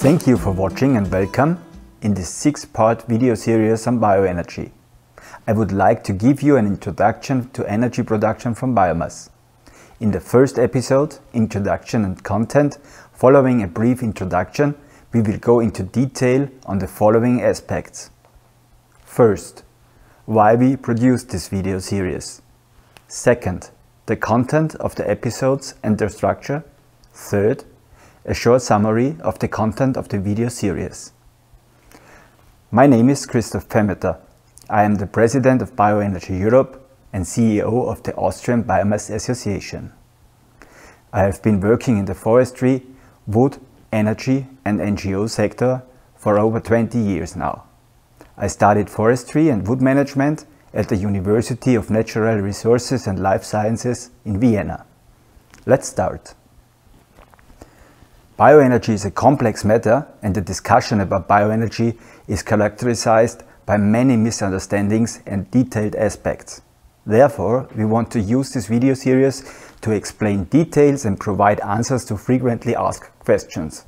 Thank you for watching and welcome in this 6-part video series on bioenergy. I would like to give you an introduction to energy production from biomass. In the first episode, Introduction and Content, following a brief introduction, we will go into detail on the following aspects. First, why we produced this video series. Second, the content of the episodes and their structure. Third, a short summary of the content of the video series. My name is Christoph Pemeter. I am the President of Bioenergy Europe and CEO of the Austrian Biomass Association. I have been working in the forestry, wood, energy and NGO sector for over 20 years now. I studied forestry and wood management at the University of Natural Resources and Life Sciences in Vienna. Let's start. Bioenergy is a complex matter, and the discussion about bioenergy is characterized by many misunderstandings and detailed aspects. Therefore, we want to use this video series to explain details and provide answers to frequently asked questions.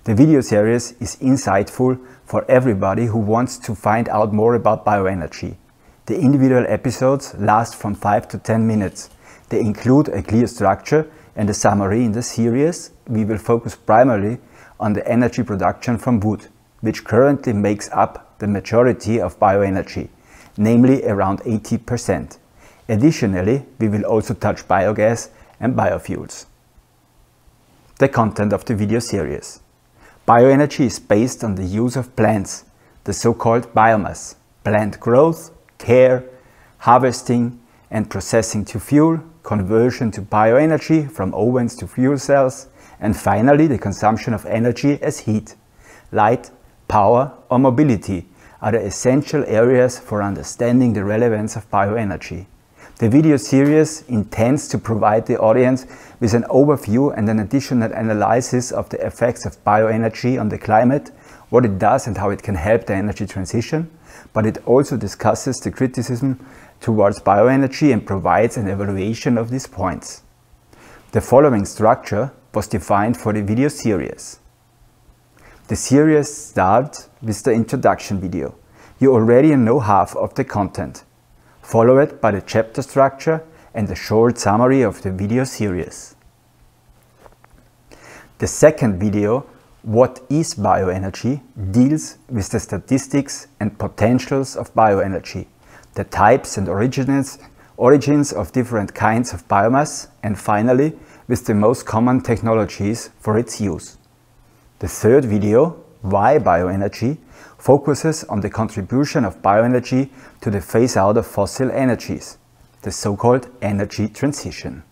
The video series is insightful for everybody who wants to find out more about bioenergy. The individual episodes last from 5 to 10 minutes. They include a clear structure and a summary. In the series, we will focus primarily on the energy production from wood, which currently makes up the majority of bioenergy, namely around 80%. Additionally, we will also touch biogas and biofuels. The content of the video series. Bioenergy is based on the use of plants, the so-called biomass, plant growth, care, harvesting and processing to fuel, conversion to bioenergy from ovens to fuel cells, and finally the consumption of energy as heat. Light, power or mobility are the essential areas for understanding the relevance of bioenergy. The video series intends to provide the audience with an overview and an additional analysis of the effects of bioenergy on the climate, what it does and how it can help the energy transition, but it also discusses the criticism towards bioenergy and provides an evaluation of these points. The following structure was defined for the video series. The series starts with the introduction video. You already know half of the content, followed by the chapter structure and a short summary of the video series. The second video, What is Bioenergy?, deals with the statistics and potentials of bioenergy, the types and origins of different kinds of biomass, and finally, with the most common technologies for its use. The third video, Why Bioenergy?, focuses on the contribution of bioenergy to the phase-out of fossil energies, the so-called energy transition.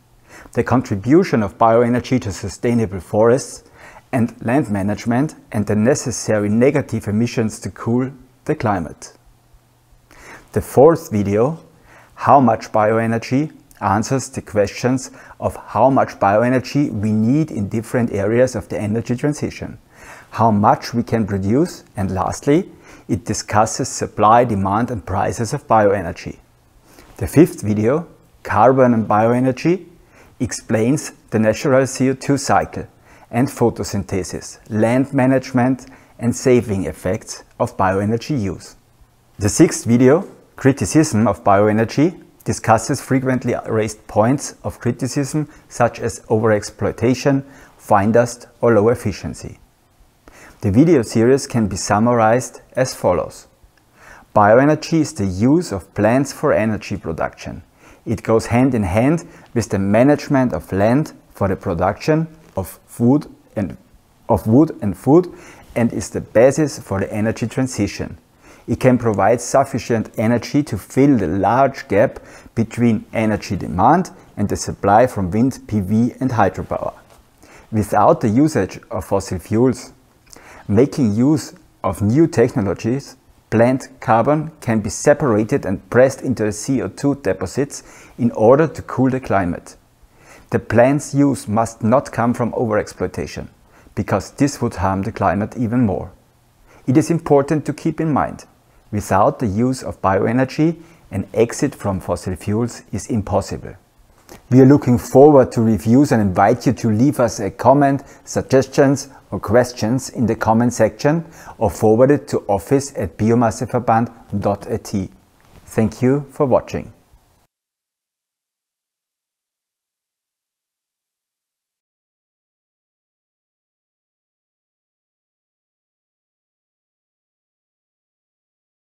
The contribution of bioenergy to sustainable forests and land management and the necessary negative emissions to cool the climate. The fourth video, How much bioenergy?, answers the questions of how much bioenergy we need in different areas of the energy transition, how much we can produce, and lastly, it discusses supply, demand and prices of bioenergy. The fifth video, Carbon and Bioenergy, explains the natural CO2 cycle and photosynthesis, land management and saving effects of bioenergy use. The sixth video, Criticism of Bioenergy, discusses frequently raised points of criticism such as overexploitation, fine dust or low efficiency. The video series can be summarized as follows. Bioenergy is the use of plants for energy production. It goes hand in hand with the management of land for the production of wood and food and is the basis for the energy transition. It can provide sufficient energy to fill the large gap between energy demand and the supply from wind, PV and hydropower. Without the usage of fossil fuels, making use of new technologies, plant carbon can be separated and pressed into the CO2 deposits in order to cool the climate. The plant's use must not come from overexploitation, because this would harm the climate even more. It is important to keep in mind, without the use of bioenergy, an exit from fossil fuels is impossible. We are looking forward to reviews and invite you to leave us a comment, suggestions or questions in the comment section or forward it to office@biomasseverband.at. Thank you for watching.